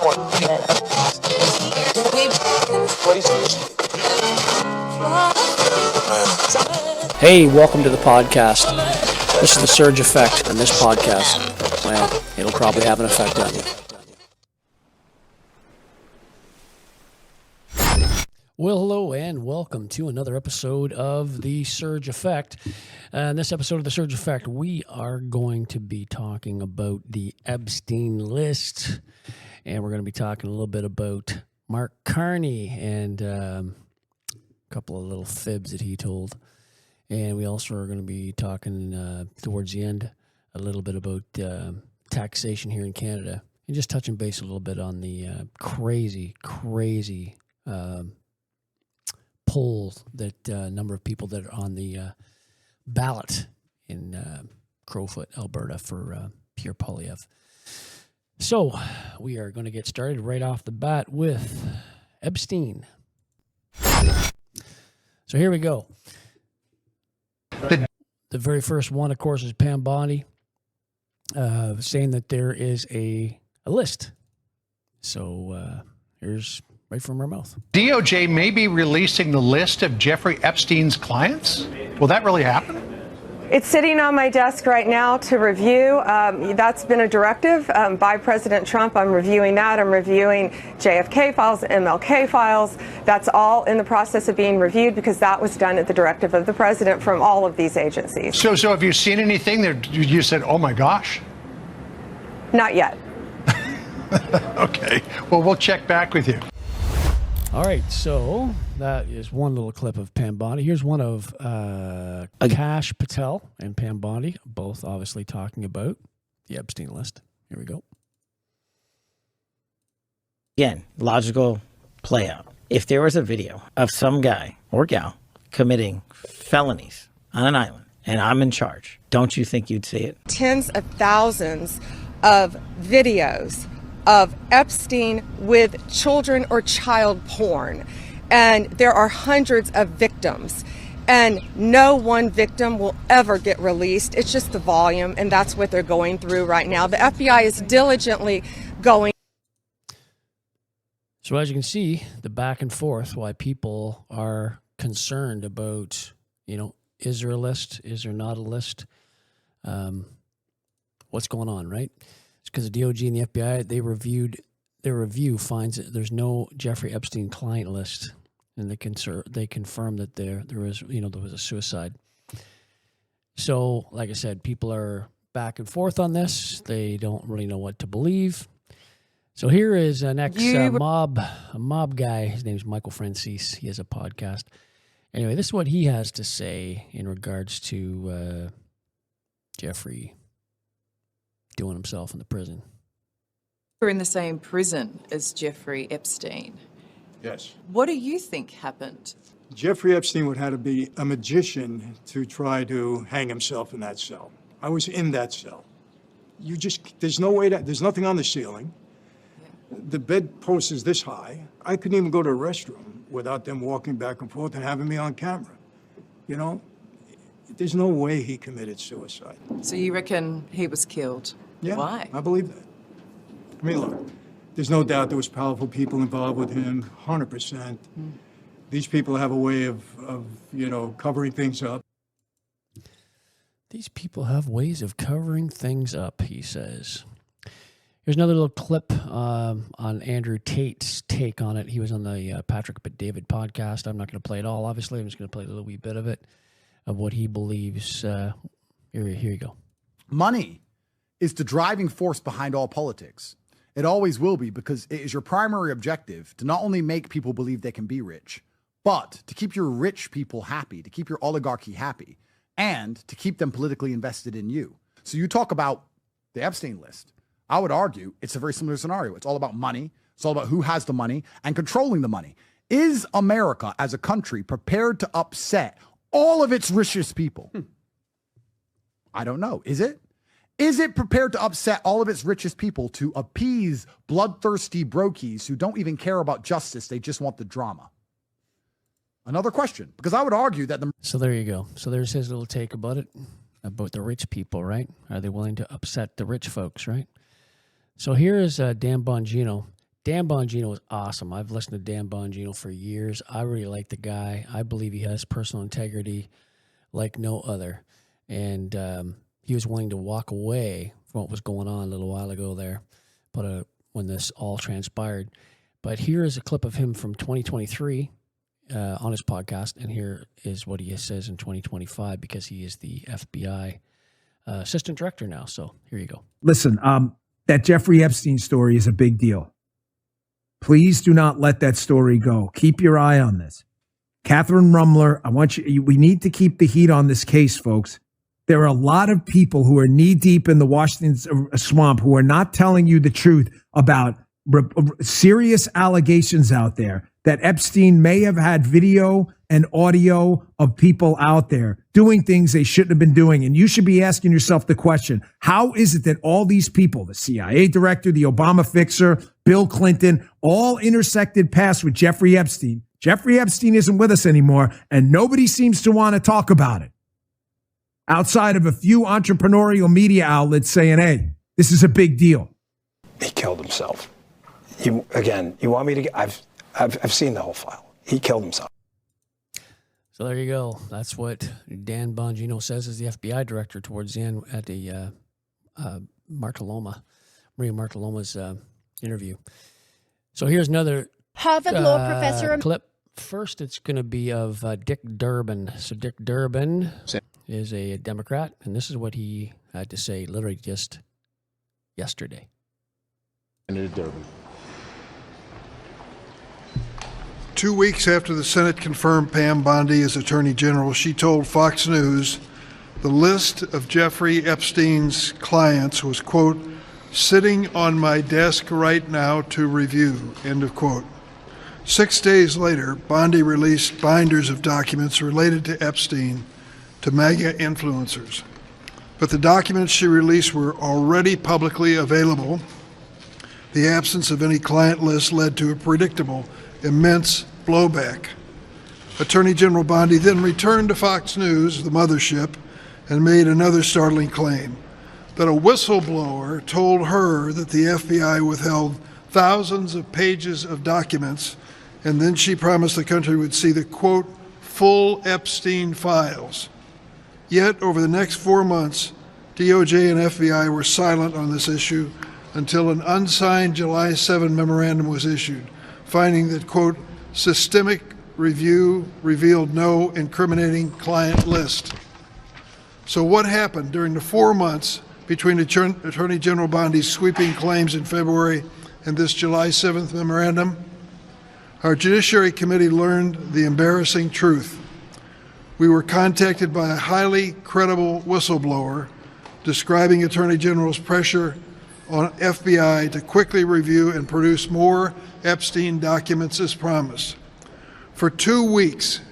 Hey, welcome to the podcast. This is the Surge Effect, and this podcast, well, it'll probably have an effect on you. Well, hello, and welcome to another episode of the Surge Effect. In this episode of the Surge Effect, we are going to be talking about the Epstein list, and we're going to be talking a little bit about Mark Carney and a couple of little fibs that he told. And we also are going to be talking towards the end a little bit about taxation here in Canada, and just touching base a little bit on the crazy polls that number of people that are on the ballot in Crowfoot, Alberta for Pierre Poilievre. So we are going to get started right off the bat with Epstein. So here we go. The very first one, of course, is Pam Bondi saying that there is a list. So here's right from her mouth. DOJ may be releasing the list of Jeffrey Epstein's clients. Will that really happen? It's sitting on my desk right now to review. That's been a directive by President Trump. I'm reviewing that. I'm reviewing JFK files, MLK files. That's all in the process of being reviewed because that was done at the directive of the president from all of these agencies. So have you seen anything that you said, oh my gosh? Not yet. Okay. Well, we'll check back with you. All right, so that is one little clip of Pam Bondi. Here's one of Akash Patel and Pam Bondi, both obviously talking about the Epstein list. Here we go. Again, logical play out. If there was a video of some guy or gal committing felonies on an island and I'm in charge, don't you think you'd see it? Tens of thousands of videos of Epstein with children or child porn. And there are hundreds of victims. And no one victim will ever get released. It's just the volume, and that's what they're going through right now. The FBI is diligently going. So as you can see, the back and forth, why people are concerned about, is there a list? Is there not a list? What's going on, right? It's because the DOJ and the FBI, their review finds that there's no Jeffrey Epstein client list, and they confirm that there was a suicide. So, like I said, people are back and forth on this. They don't really know what to believe. So here is an ex-mob guy. His name is Michael Francis. He has a podcast. Anyway, this is what he has to say in regards to Jeffrey doing himself in the prison. You're in the same prison as Jeffrey Epstein. Yes. What do you think happened? Jeffrey Epstein would have to be a magician to try to hang himself in that cell. I was in that cell. There's no way there's nothing on the ceiling. The bedpost is this high. I couldn't even go to a restroom without them walking back and forth and having me on camera. There's no way he committed suicide. So you reckon he was killed? Yeah, Why? I believe that. I mean, look, there's no doubt there was powerful people involved with him, 100%. These people have a way of covering things up. These people have ways of covering things up, he says. Here's another little clip on Andrew Tate's take on it. He was on the Patrick but David podcast. I'm not going to play it all, obviously. I'm just going to play a little wee bit of it, of what he believes. Here you go. Money is the driving force behind all politics. It always will be, because it is your primary objective to not only make people believe they can be rich, but to keep your rich people happy, to keep your oligarchy happy, and to keep them politically invested in you. So you talk about the Epstein list. I would argue it's a very similar scenario. It's all about money. It's all about who has the money and controlling the money. Is America as a country prepared to upset all of its richest people? I don't know. Is it? Is it prepared to upset all of its richest people to appease bloodthirsty brokies who don't even care about justice? They just want the drama. Another question, because I would argue that the... So there you go. So there's his little take about it, about the rich people, right? Are they willing to upset the rich folks, right? So here is Dan Bongino Dan Bongino is awesome. I've listened to Dan Bongino for years. I really like the guy. I believe he has personal integrity like no other. And he was willing to walk away from what was going on a little while ago there, but when this all transpired. But here is a clip of him from 2023 on his podcast, and here is what he says in 2025 because he is the FBI assistant director now. So here you go. Listen, that Jeffrey Epstein story is a big deal. Please do not let that story go. Keep your eye on this. Catherine Rumler, we need to keep the heat on this case, folks. There are a lot of people who are knee deep in the Washington swamp who are not telling you the truth about serious allegations out there that Epstein may have had video and audio of people out there doing things they shouldn't have been doing. And you should be asking yourself the question, how is it that all these people, the CIA director, the Obama fixer, Bill Clinton, all intersected paths with Jeffrey Epstein? Jeffrey Epstein isn't with us anymore, and nobody seems to want to talk about it. Outside of a few entrepreneurial media outlets saying, hey, this is a big deal. He killed himself. You want me to? I've seen the whole file. He killed himself. So there you go. That's what Dan Bongino says as the FBI director towards the end at the Maria Martaloma's interview. So here's another Harvard law professor clip. First, it's going to be of Dick Durbin. So Dick Durbin is a Democrat, and this is what he had to say literally just yesterday. Senator Durbin. 2 weeks after the Senate confirmed Pam Bondi as Attorney General, she told Fox News the list of Jeffrey Epstein's clients was, quote, sitting on my desk right now to review, end of quote. 6 days later, Bondi released binders of documents related to Epstein to MAGA influencers. But the documents she released were already publicly available. The absence of any client list led to a predictable, immense blowback. Attorney General Bondi then returned to Fox News, the mothership, and made another startling claim, that a whistleblower told her that the FBI withheld thousands of pages of documents, and then she promised the country would see the, quote, full Epstein files. Yet, over the next 4 months, DOJ and FBI were silent on this issue until an unsigned July 7 memorandum was issued, finding that, quote, systemic review revealed no incriminating client list. So what happened during the 4 months between Attorney General Bondi's sweeping claims in February and this July 7th memorandum? Our Judiciary Committee learned the embarrassing truth. We were contacted by a highly credible whistleblower describing Attorney General's pressure on FBI to quickly review and produce more Epstein documents as promised. For 2 weeks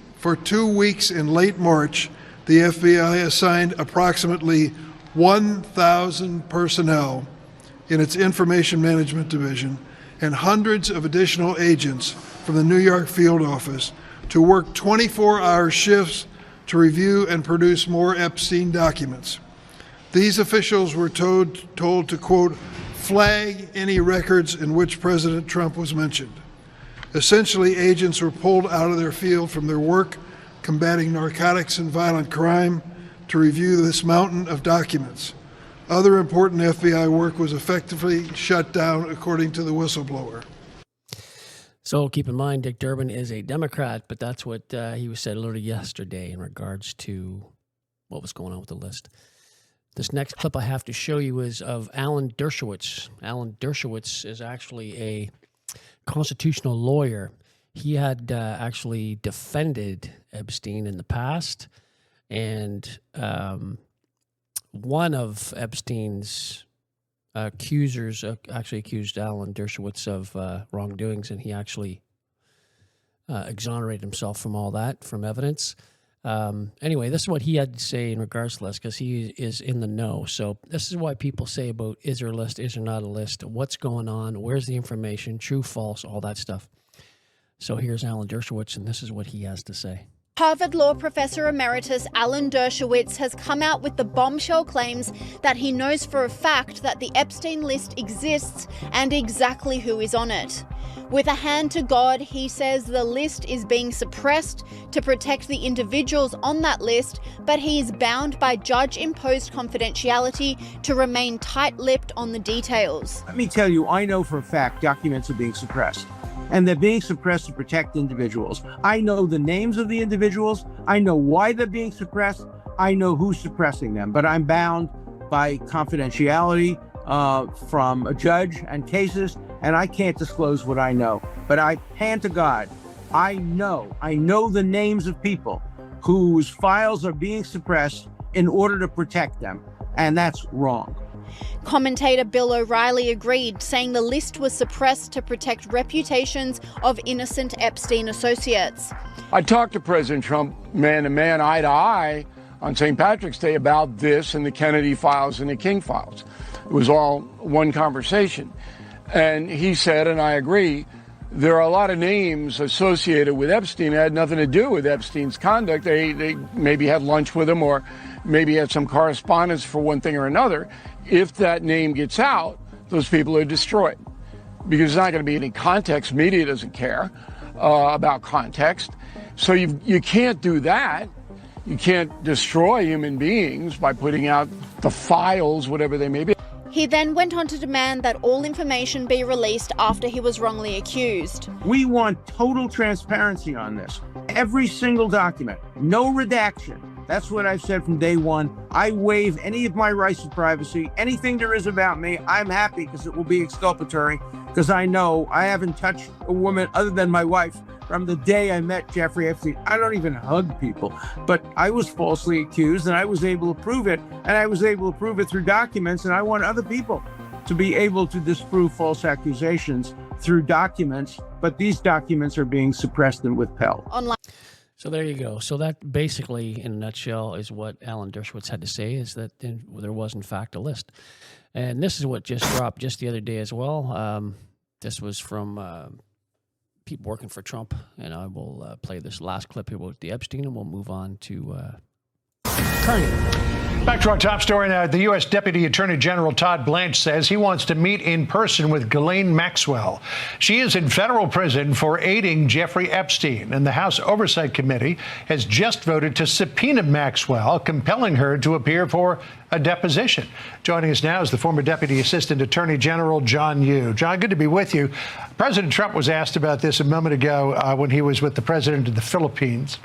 in late March, the FBI assigned approximately 1,000 personnel in its Information Management Division and hundreds of additional agents from the New York field office to work 24-hour shifts to review and produce more Epstein documents. These officials were told to, quote, flag any records in which President Trump was mentioned. Essentially, agents were pulled out of their field from their work combating narcotics and violent crime to review this mountain of documents. Other important FBI work was effectively shut down, according to the whistleblower. So keep in mind, Dick Durbin is a Democrat, but that's what he was said literally yesterday in regards to what was going on with the list. This next clip I have to show you is of Alan Dershowitz. Alan Dershowitz is actually a constitutional lawyer. He had actually defended Epstein in the past, and one of Epstein's accusers actually accused Alan Dershowitz of wrongdoings, and he actually exonerated himself from all that, from evidence. Anyway, this is what he had to say in regards to this, because he is in the know. So this is why people say about, is there a list, is there not a list, what's going on, where's the information, true, false, all that stuff. So here's Alan Dershowitz, and this is what he has to say. Harvard Law Professor Emeritus Alan Dershowitz has come out with the bombshell claims that he knows for a fact that the Epstein list exists and exactly who is on it. With a hand to God, he says the list is being suppressed to protect the individuals on that list, but he is bound by judge-imposed confidentiality to remain tight-lipped on the details. Let me tell you, I know for a fact documents are being suppressed. And they're being suppressed to protect individuals. I know the names of the individuals. I know why they're being suppressed. I know who's suppressing them. But I'm bound by confidentiality from a judge and cases, and I can't disclose what I know. But hand to God, I know the names of people whose files are being suppressed in order to protect them, and that's wrong. Commentator Bill O'Reilly agreed, saying the list was suppressed to protect reputations of innocent Epstein associates. I talked to President Trump man to man, eye to eye, on St. Patrick's Day about this and the Kennedy files and the King files. It was all one conversation. And he said, and I agree, there are a lot of names associated with Epstein that had nothing to do with Epstein's conduct. They maybe had lunch with him or maybe had some correspondence for one thing or another. If that name gets out, those people are destroyed because there's not going to be any context. Media doesn't care about context. So you can't do that. You can't destroy human beings by putting out the files, whatever they may be. He then went on to demand that all information be released after he was wrongly accused. We want total transparency on this. Every single document, no redaction. That's what I've said from day one. I waive any of my rights to privacy. Anything there is about me, I'm happy because it will be exculpatory, because I know I haven't touched a woman other than my wife from the day I met Jeffrey Epstein. I don't even hug people, but I was falsely accused and I was able to prove it, and I was able to prove it through documents, and I want other people to be able to disprove false accusations through documents, but these documents are being suppressed and withheld. Online. So there you go. So that basically, in a nutshell, is what Alan Dershowitz had to say, is that there was, in fact, a list. And this is what just dropped just the other day as well. This was from people working for Trump, and I will play this last clip here with the Epstein, and we'll move on to Carney. Back to our top story now. The U.S. Deputy Attorney General Todd Blanche says he wants to meet in person with Ghislaine Maxwell. She is in federal prison for aiding Jeffrey Epstein, and the House Oversight Committee has just voted to subpoena Maxwell, compelling her to appear for a deposition. Joining us now is the former Deputy Assistant Attorney General John Yoo. John, good to be with you. President Trump was asked about this a moment ago when he was with the president of the Philippines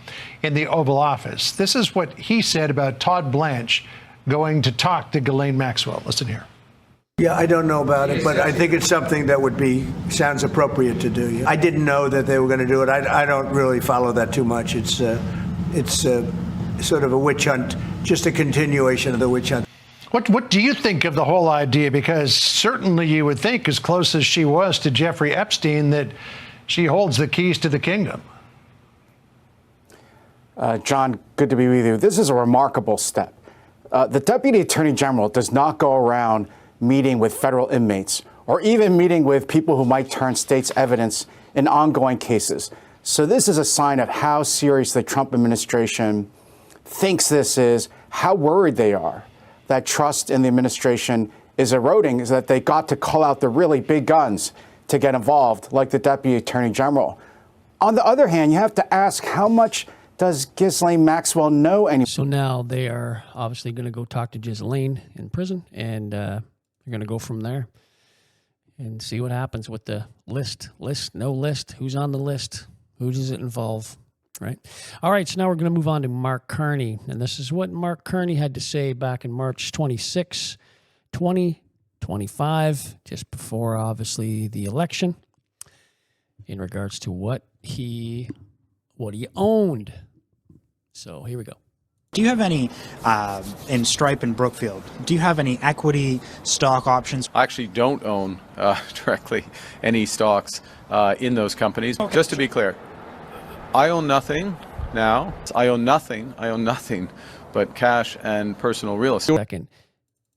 in the Oval Office. This is what he said about Todd Blanche going to talk to Ghislaine Maxwell. Listen here. Yeah, I don't know about it, but I think it's something that sounds appropriate to do. I didn't know that they were going to do it. I don't really follow that too much. It's sort of a witch hunt, just a continuation of the witch hunt. What do you think of the whole idea? Because certainly you would think, as close as she was to Jeffrey Epstein, that she holds the keys to the kingdom. John, good to be with you. This is a remarkable step. The Deputy Attorney General does not go around meeting with federal inmates or even meeting with people who might turn state's evidence in ongoing cases. So this is a sign of how serious the Trump administration thinks this is, how worried they are that trust in the administration is eroding, is that they got to call out the really big guns to get involved, like the Deputy Attorney General. On the other hand, you have to ask, how much does Ghislaine Maxwell know anymore? So now they are obviously going to go talk to Ghislaine in prison, and they're going to go from there and see what happens with the list, no list, who's on the list, who does it involve, right? All right, so now we're going to move on to Mark Carney, and this is what Mark Carney had to say back in March 26, 2025, just before, obviously, the election, in regards to what he owned. So here we go. Do you have any, in Stripe and Brookfield, do you have any equity stock options? I actually don't own directly any stocks in those companies. Okay. Just to be clear, I own nothing now. I own nothing but cash and personal real estate. Second.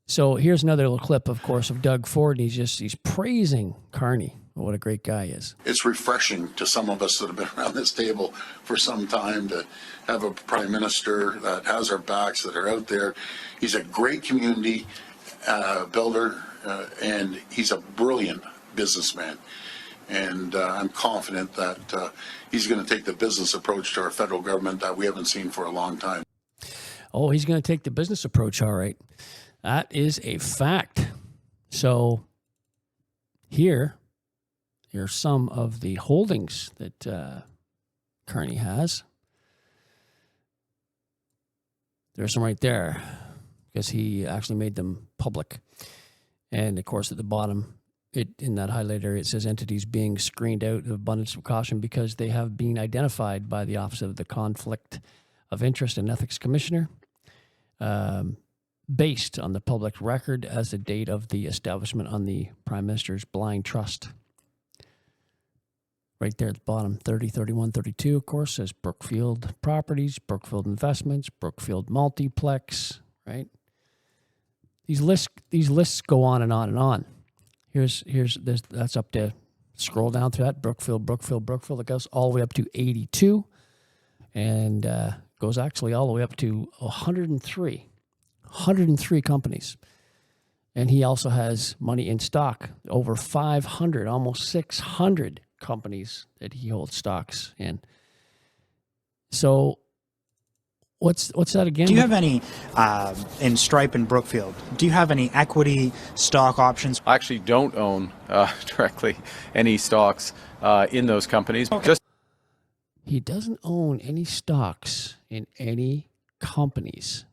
So here's another little clip, of course, of Doug Ford. And he's praising Carney what a great guy he is. It's refreshing to some of us that have been around this table for some time to have a prime minister that has our backs, that are out there. He's a great community builder, and he's a brilliant businessman. And I'm confident that he's going to take the business approach to our federal government that we haven't seen for a long time. Oh, he's going to take the business approach, all right. That is a fact. So here's some of the holdings that Carney has. There's some right there because he actually made them public. And, of course, at the bottom, in that highlight area, it says entities being screened out of abundance of caution because they have been identified by the Office of the Conflict of Interest and Ethics Commissioner, based on the public record as the date of the establishment on the Prime Minister's blind trust. Right there at the bottom, 30, 31, 32, of course, says Brookfield Properties, Brookfield Investments, Brookfield Multiplex, right? These lists go on and on and on. Here's this. That's up to, scroll down through that, Brookfield. It goes all the way up to 82 and goes actually all the way up to 103 companies. And he also has money in stock, over 500, almost 600 companies that he holds stocks in. So what's that again? Do you have any, in Stripe and Brookfield, do you have any equity stock options? I actually don't own directly any stocks in those companies. Okay. He doesn't own any stocks in any companies.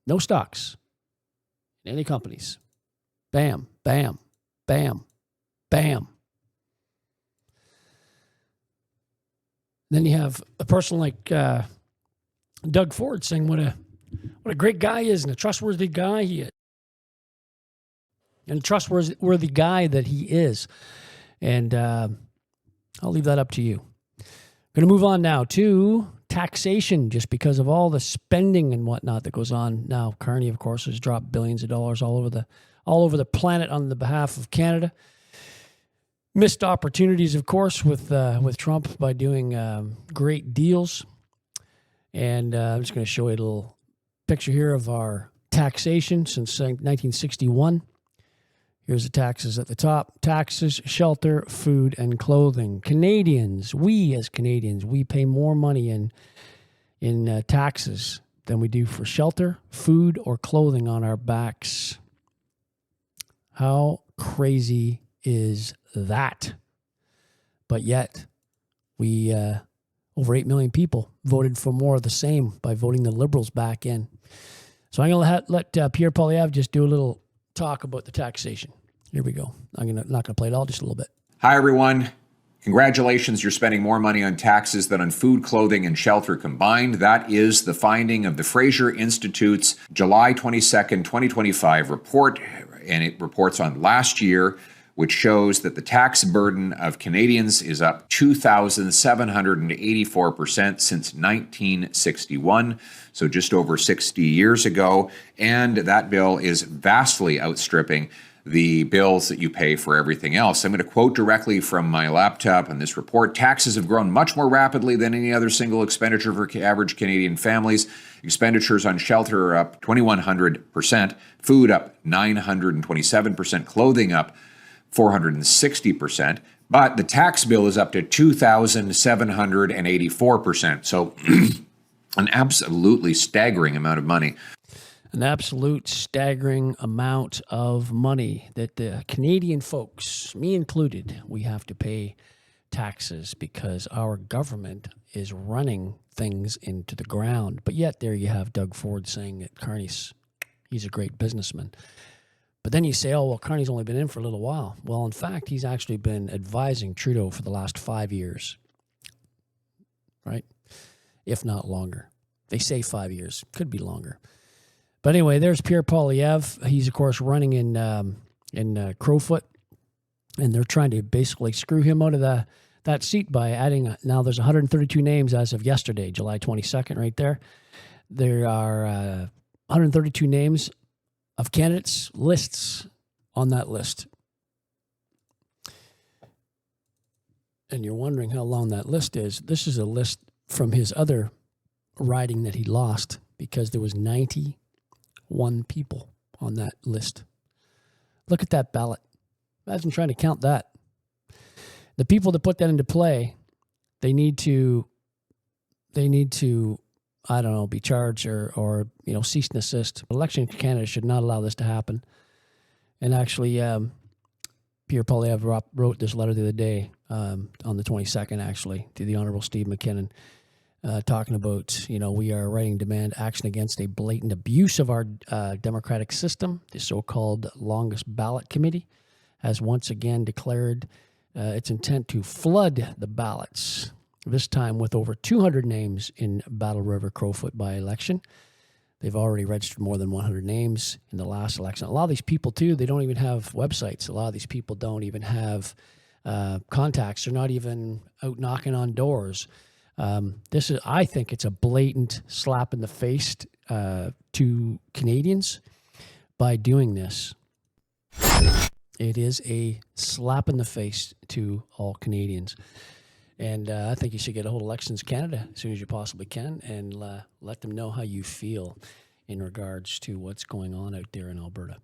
No stocks in any companies. Bam, bam, bam, bam. Then you have a person like Doug Ford saying what a great guy he is and a trustworthy guy he is. And a trustworthy guy that he is. And I'll leave that up to you. Going to move on now to taxation, just because of all the spending and whatnot that goes on now. Carney, of course, has dropped billions of dollars all over the planet on the behalf of Canada. Missed opportunities, of course, with Trump by doing great deals. And I'm just going to show you a little picture here of our taxation since 1961. Here's the taxes at the top. Taxes, shelter, food, and clothing. Canadians, we pay more money in taxes than we do for shelter, food, or clothing on our backs. How crazy is that? But yet, we over 8 million people voted for more of the same by voting the Liberals back in. So I'm going to let Pierre Poilievre just do a little talk about the taxation. Here we go. I'm not going to play it all, just a little bit. Hi, everyone. Congratulations, you're spending more money on taxes than on food, clothing, and shelter combined. That is the finding of the Fraser Institute's July 22nd, 2025 report, and it reports on last year, which shows that the tax burden of Canadians is up 2,784% since 1961, so just over 60 years ago, and that bill is vastly outstripping the bills that you pay for everything else. I'm going to quote directly from my laptop on this report. Taxes have grown much more rapidly than any other single expenditure for average Canadian families. Expenditures on shelter are up 2,100%, food up 927%, clothing up 460%, but the tax bill is up to 2,784%. So an absolutely staggering amount of money. An absolute staggering amount of money that the Canadian folks, me included, we have to pay taxes because our government is running things into the ground. But yet there you have Doug Ford saying that Carney's, he's a great businessman. But then you say, oh, well, Carney's only been in for a little while. Well, in fact, he's actually been advising Trudeau for the last 5 years, right? If not longer. They say 5 years. Could be longer. But anyway, there's Pierre Poilievre. He's, of course, running in Crowfoot. And they're trying to basically screw him out of that seat by adding, now there's 132 names as of yesterday, July 22nd, right there. There are 132 names of candidates, lists on that list. and you're wondering how long that list is, this is a list from his other riding that he lost, because there was 91 people on that list. Look at that ballot. Imagine trying to count that. The people that put that into play, they need to, I don't know, be charged or cease and desist. Election Canada should not allow this to happen. And actually, Pierre Poilievre wrote this letter the other day, on the 22nd, actually, to the Honorable Steve McKinnon, talking about, we are writing demand action against a blatant abuse of our democratic system. The so-called Longest Ballot Committee has once again declared its intent to flood the ballots, this time with over 200 names in Battle River Crowfoot by-election. They've already registered more than 100 names in the last election. A lot of these people, too, they don't even have websites. A lot of these people don't even have contacts. They're not even out knocking on doors. I think it's a blatant slap in the face to Canadians by doing this. It is a slap in the face to all Canadians. And I think you should get a hold of Elections Canada as soon as you possibly can and let them know how you feel in regards to what's going on out there in Alberta.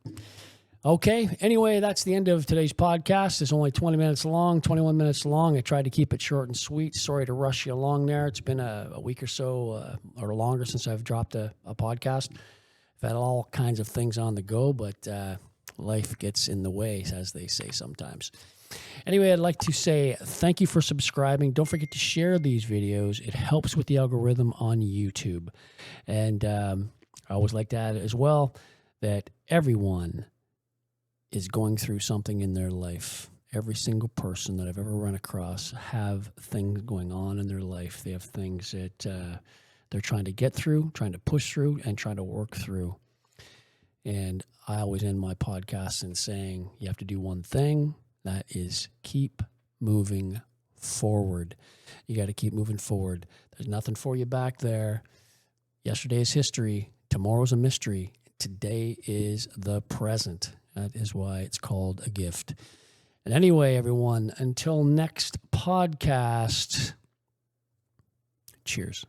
Okay, anyway, that's the end of today's podcast. It's only 20 minutes long, 21 minutes long. I tried to keep it short and sweet. Sorry to rush you along there. It's been a week or so or longer since I've dropped a podcast. I've had all kinds of things on the go, but life gets in the way, as they say sometimes. Anyway, I'd like to say thank you for subscribing. Don't forget to share these videos. It helps with the algorithm on YouTube. And I always like to add as well that everyone is going through something in their life. Every single person that I've ever run across have things going on in their life. They have things that they're trying to get through, trying to push through, and trying to work through. And I always end my podcast in saying you have to do one thing. That is keep moving forward. You got to keep moving forward. There's nothing for you back there. Yesterday is history. Tomorrow's a mystery. Today is the present. That is why it's called a gift. And anyway, everyone, until next podcast, cheers.